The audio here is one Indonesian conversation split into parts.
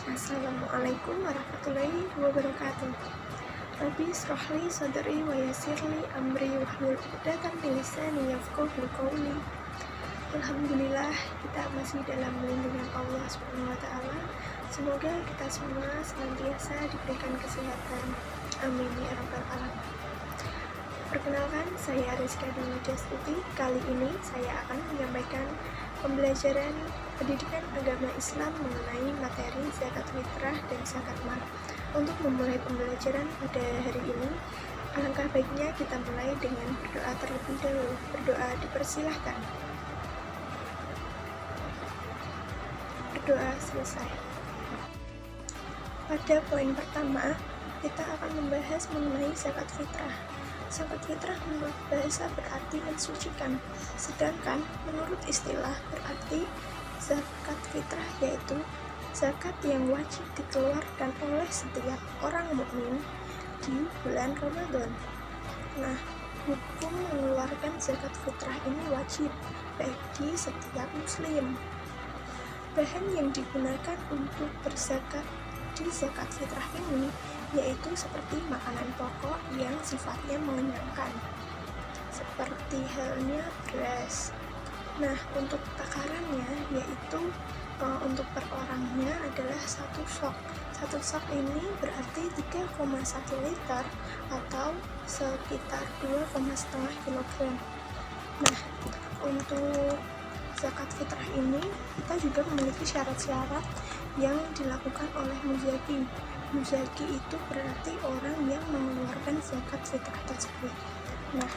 Assalamualaikum warahmatullahi wabarakatuh. Rabbi shrahli sadri wa yassirli amri wahlul 'uqdatam min lisani yafqahu qawli. Alhamdulillah, kita masih dalam lindungan Allah Subhanahu wa taala. Semoga kita semua senantiasa diberikan kesehatan. Amin ya rabbal alamin. Perkenalkan, saya Rizka Dwi Dastuti. Kali ini saya akan menyampaikan pembelajaran pendidikan agama Islam mengenai materi zakat fitrah dan zakat mal. Untuk memulai pembelajaran pada hari ini, alangkah baiknya kita mulai dengan berdoa terlebih dahulu. Berdoa dipersilahkan. Berdoa selesai. Pada poin pertama, kita akan membahas mengenai zakat fitrah. Zakat fitrah menurut bahasa berarti mensucikan, sedangkan menurut istilah berarti zakat fitrah yaitu zakat yang wajib dikeluarkan oleh setiap orang mukmin di bulan Ramadan. Nah, hukum mengeluarkan zakat fitrah ini wajib bagi setiap muslim. Bahan yang digunakan untuk berzakat di zakat fitrah ini yaitu seperti makanan pokok yang sifatnya mengenyangkan, seperti halnya beras. Nah, untuk takarannya yaitu untuk per orangnya adalah satu sok. Satu sok ini berarti 3,1 liter atau sekitar 2,5 kilogram. Nah, untuk zakat fitrah ini kita juga memiliki syarat-syarat yang dilakukan oleh muzaki. Muzaki itu berarti orang yang mengeluarkan zakat fitrah tersebut. Nah,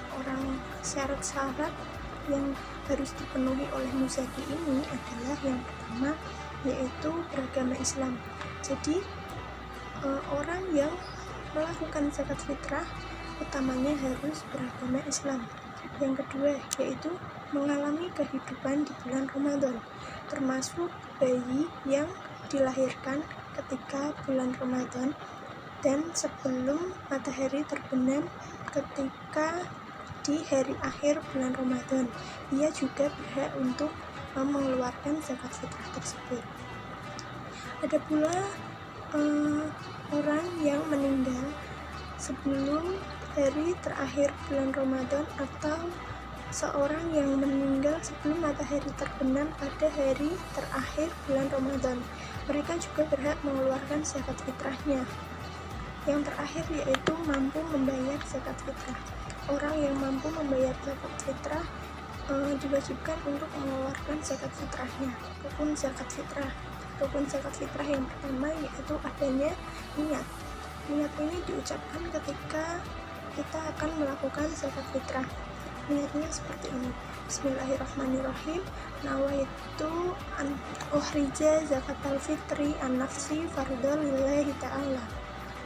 syarat-syarat yang harus dipenuhi oleh muzaki ini adalah yang pertama yaitu beragama Islam. Jadi orang yang melakukan zakat fitrah utamanya harus beragama Islam. Yang kedua yaitu mengalami kehidupan di bulan Ramadan, termasuk bayi yang dilahirkan ketika bulan Ramadan dan sebelum matahari terbenam ketika di hari akhir bulan Ramadan. Ia juga berhak untuk mengeluarkan zakat fitrah tersebut. Ada pula orang yang meninggal sebelum hari terakhir bulan Ramadan atau seorang yang meninggal sebelum matahari terbenam pada hari terakhir bulan Ramadan. Mereka juga berhak mengeluarkan zakat fitrahnya. Yang terakhir yaitu mampu membayar zakat fitrah. Orang yang mampu membayar zakat fitrah diwajibkan untuk mengeluarkan zakat fitrahnya. Rukun zakat fitrah. Rukun zakat fitrah yang pertama yaitu adanya niat. Niat ini diucapkan ketika kita akan melakukan zakat fitrah. Niatnya seperti ini. Bismillahirrahmanirrahim. Nawaitu an ukhrija zakatal fitri an nafsi fardhan lillahi ta'ala.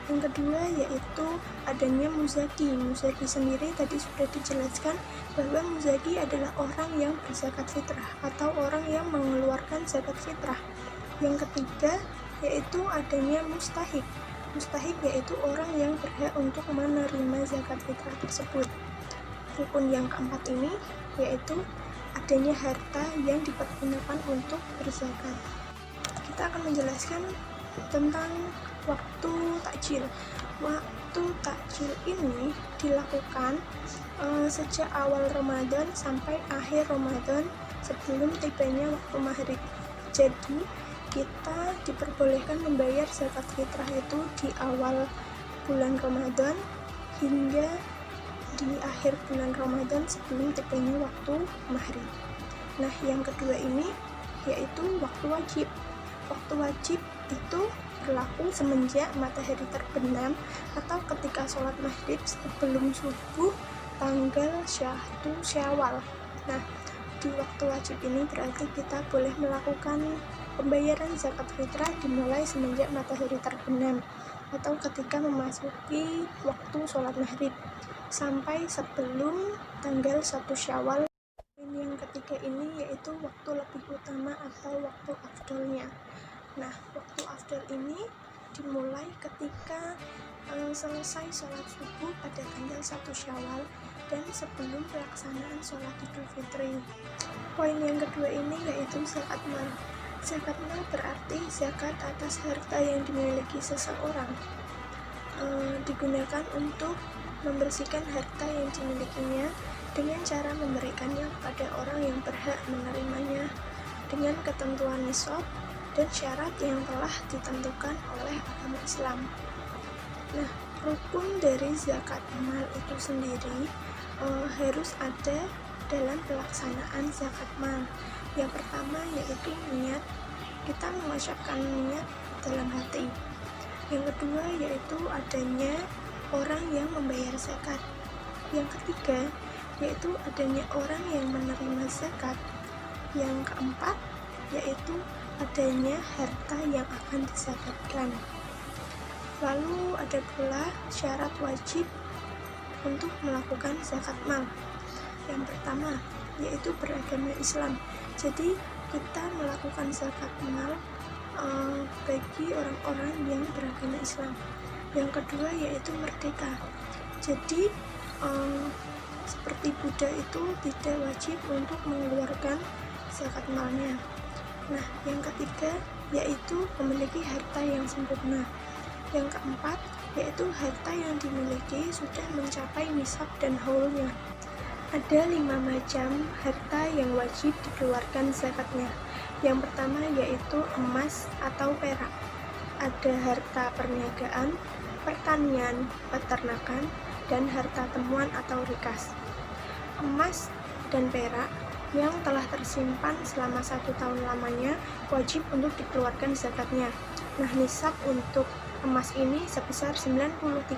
Yang kedua yaitu adanya muzaki. Muzaki sendiri tadi sudah dijelaskan bahwa muzaki adalah orang yang berzakat fitrah atau orang yang mengeluarkan zakat fitrah. Yang ketiga yaitu adanya mustahik. Mustahik yaitu orang yang berhak untuk menerima zakat fitrah tersebut. Rukun yang keempat ini yaitu adanya harta yang dipergunakan untuk berzakat. Kita akan menjelaskan tentang waktu takjil. Waktu takjil ini dilakukan sejak awal Ramadan sampai akhir Ramadan sebelum tibanya waktu maghrib. Jadi kita diperbolehkan membayar zakat fitrah itu di awal bulan Ramadan hingga di akhir bulan Ramadan sebelum tibanya waktu maghrib. Nah, yang kedua ini yaitu waktu wajib. Waktu wajib itu berlaku semenjak matahari terbenam atau ketika sholat maghrib sebelum subuh tanggal 1 Syawal. Nah, di waktu wajib ini berarti kita boleh melakukan pembayaran zakat fitrah dimulai semenjak matahari terbenam atau ketika memasuki waktu sholat maghrib sampai sebelum tanggal 1 Syawal. Yang ketiga ini yaitu waktu lebih utama atau waktu afdolnya. Nah, waktu afdol ini dimulai ketika selesai sholat subuh pada tanggal 1 Syawal dan sebelum pelaksanaan sholat Idul Fitri. Poin yang kedua ini yaitu zakat mal. Zakat mal berarti zakat atas harta yang dimiliki seseorang, digunakan untuk membersihkan harta yang dimilikinya dengan cara memberikannya kepada orang yang berhak menerimanya dengan ketentuan nisab dan syarat yang telah ditentukan oleh agama Islam. Nah, rukun dari zakat mal itu sendiri harus ada dalam pelaksanaan zakat mal. Yang pertama yaitu niat, kita mengucapkan niat dalam hati. Yang kedua yaitu adanya orang yang membayar zakat. Yang ketiga yaitu adanya orang yang menerima zakat. Yang keempat yaitu adanya harta yang akan dizakatkan. Lalu ada pula syarat wajib untuk melakukan zakat mal. Yang pertama yaitu beragama Islam. Jadi kita melakukan zakat mal bagi orang-orang yang beragama Islam. Yang kedua yaitu merdeka. Jadi seperti Buddha itu tidak wajib untuk mengeluarkan zakat malnya. Nah, yang ketiga yaitu memiliki harta yang sempurna. Yang keempat yaitu harta yang dimiliki sudah mencapai nisab dan haulnya. Ada 5 macam harta yang wajib dikeluarkan zakatnya. Yang pertama yaitu emas atau perak. Ada harta perniagaan, pertanian, peternakan, dan harta temuan atau rikas. Emas dan perak yang telah tersimpan selama 1 tahun lamanya wajib untuk dikeluarkan zakatnya. Nah, nisab untuk emas ini sebesar 93,6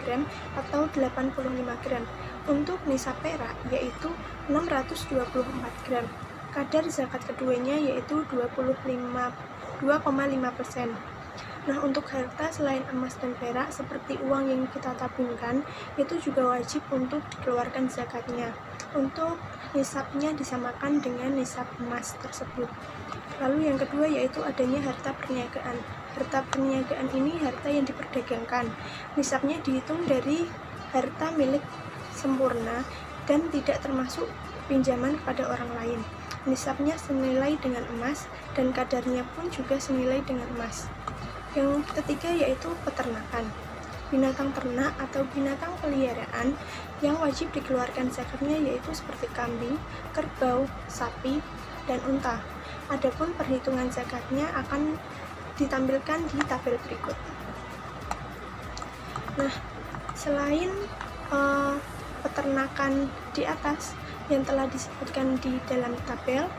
gram atau 85 gram. Untuk nisab perak yaitu 624 gram. Kadar zakat keduanya yaitu 2,5%. Nah, untuk harta selain emas dan perak seperti uang yang kita tabungkan itu juga wajib untuk dikeluarkan zakatnya. Untuk nisabnya disamakan dengan nisab emas tersebut. Lalu yang kedua yaitu adanya harta perniagaan. Harta perniagaan ini harta yang diperdagangkan. Nisabnya dihitung dari harta milik sempurna dan tidak termasuk pinjaman kepada orang lain. Nisabnya senilai dengan emas dan kadarnya pun juga senilai dengan emas. Yang ketiga yaitu peternakan. Binatang ternak atau binatang peliharaan yang wajib dikeluarkan zakatnya yaitu seperti kambing, kerbau, sapi, dan unta. Adapun perhitungan zakatnya akan ditampilkan di tabel berikut. Nah, selain peternakan di atas yang telah disebutkan di dalam tabel,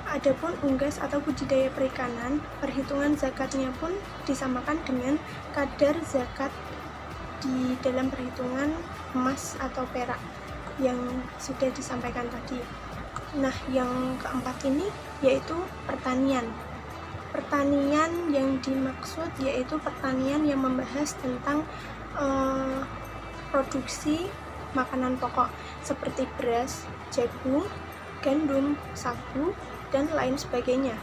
adapun unggas atau budidaya perikanan, perhitungan zakatnya pun disamakan dengan kadar zakat di dalam perhitungan emas atau perak yang sudah disampaikan tadi. Nah, yang keempat ini yaitu pertanian. Pertanian yang dimaksud yaitu pertanian yang membahas tentang produksi makanan pokok seperti beras, jagung, gandum, sagu, dan lain sebagainya.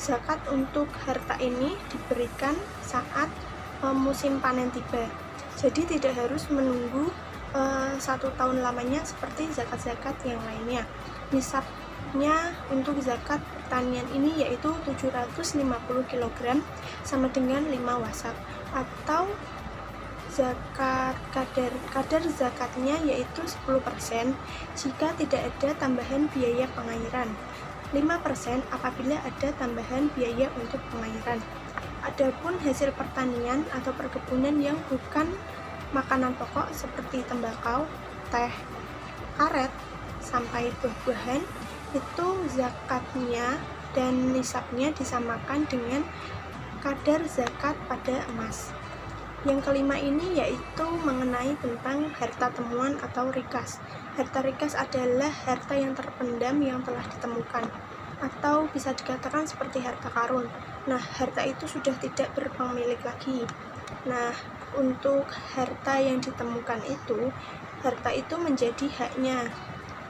Zakat untuk harta ini diberikan saat musim panen tiba. Jadi tidak harus menunggu 1 tahun lamanya seperti zakat-zakat yang lainnya. Nisabnya untuk zakat pertanian ini yaitu 750 kg sama dengan 5 wasak, atau zakat kadar zakatnya yaitu 10% jika tidak ada tambahan biaya pengairan, 5% apabila ada tambahan biaya untuk pengairan. Adapun hasil pertanian atau perkebunan yang bukan makanan pokok seperti tembakau, teh, karet, sampai buah-buahan, itu zakatnya dan nisabnya disamakan dengan kadar zakat pada emas. Yang kelima ini yaitu mengenai tentang harta temuan atau rikas. Harta rikas adalah harta yang terpendam yang telah ditemukan, atau bisa dikatakan seperti harta karun. Nah, harta itu sudah tidak berpemilik lagi. Nah, untuk harta yang ditemukan itu, harta itu menjadi haknya.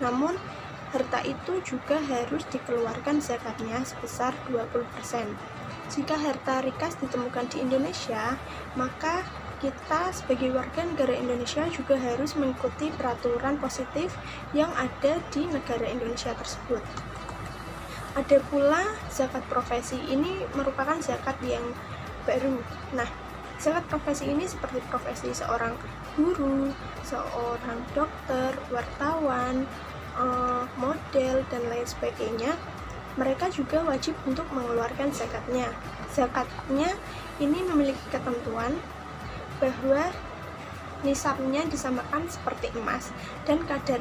Namun, harta itu juga harus dikeluarkan zakatnya sebesar 20%. Jika harta rikas ditemukan di Indonesia, maka kita sebagai warga negara Indonesia juga harus mengikuti peraturan positif yang ada di negara Indonesia tersebut. Ada pula zakat profesi, ini merupakan zakat yang baru. Nah, zakat profesi ini seperti profesi seorang guru, seorang dokter, wartawan, model, dan lain sebagainya. Mereka juga wajib untuk mengeluarkan zakatnya. Zakatnya ini memiliki ketentuan bahwa nisabnya disamakan seperti emas, dan kadar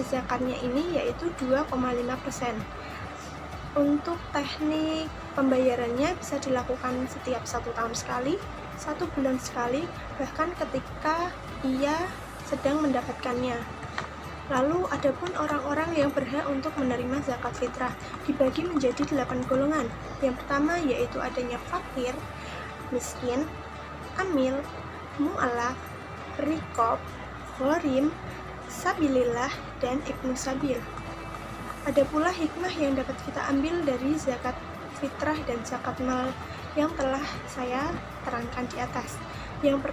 zakatnya ini yaitu 2,5%. Untuk teknik pembayarannya bisa dilakukan setiap 1 tahun sekali, 1 bulan sekali, bahkan ketika ia sedang mendapatkannya. Lalu adapun orang-orang yang berhak untuk menerima zakat fitrah dibagi menjadi 8 golongan. Yang pertama yaitu adanya fakir, miskin, amil, mu'alaf, rikob, ghorim, sabilillah, dan ibnu sabil. Ada pula hikmah yang dapat kita ambil dari zakat fitrah dan zakat mal yang telah saya terangkan di atas. Yang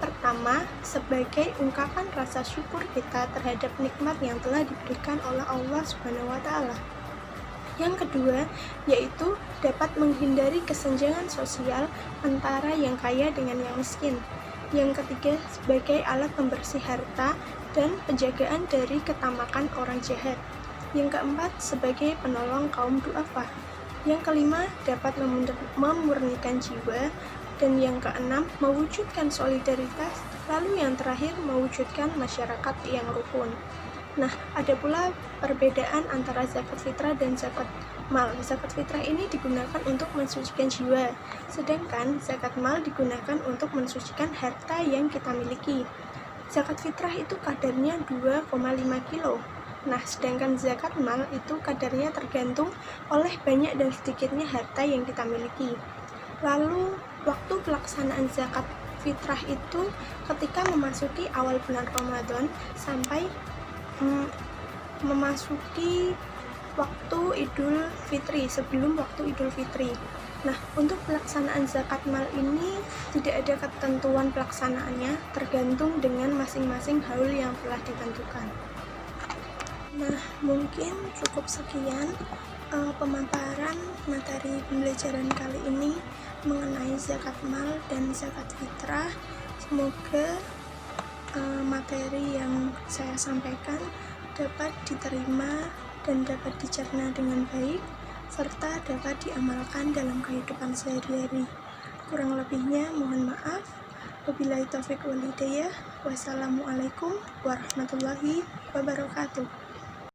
pertama, sebagai ungkapan rasa syukur kita terhadap nikmat yang telah diberikan oleh Allah Subhanahu wa Ta'ala. Yang kedua, yaitu dapat menghindari kesenjangan sosial antara yang kaya dengan yang miskin. Yang ketiga, sebagai alat pembersih harta dan penjagaan dari ketamakan orang jahat. Yang keempat, sebagai penolong kaum du'afa. Yang kelima, dapat memurnikan jiwa. Dan yang keenam, mewujudkan solidaritas. Lalu yang terakhir, mewujudkan masyarakat yang rukun. Nah, ada pula perbedaan antara zakat fitrah dan zakat mal. Zakat fitrah ini digunakan untuk mensucikan jiwa, sedangkan zakat mal digunakan untuk mensucikan harta yang kita miliki. Zakat fitrah itu kadarnya 2,5 kilo. Nah, sedangkan zakat mal itu kadarnya tergantung oleh banyak dan sedikitnya harta yang kita miliki. Lalu, waktu pelaksanaan zakat fitrah itu ketika memasuki awal bulan Ramadan sampai memasuki waktu Idul Fitri, sebelum waktu Idul Fitri. Nah, untuk pelaksanaan zakat mal ini tidak ada ketentuan pelaksanaannya, tergantung dengan masing-masing haul yang telah ditentukan. Nah, mungkin cukup sekian pemaparan materi pembelajaran kali ini mengenai zakat mal dan zakat fitrah. Semoga materi yang saya sampaikan dapat diterima dan dapat dicerna dengan baik, serta dapat diamalkan dalam kehidupan sehari-hari. Kurang lebihnya mohon maaf. Wabillahi taufiq wal hidayah. Wassalamualaikum warahmatullahi wabarakatuh.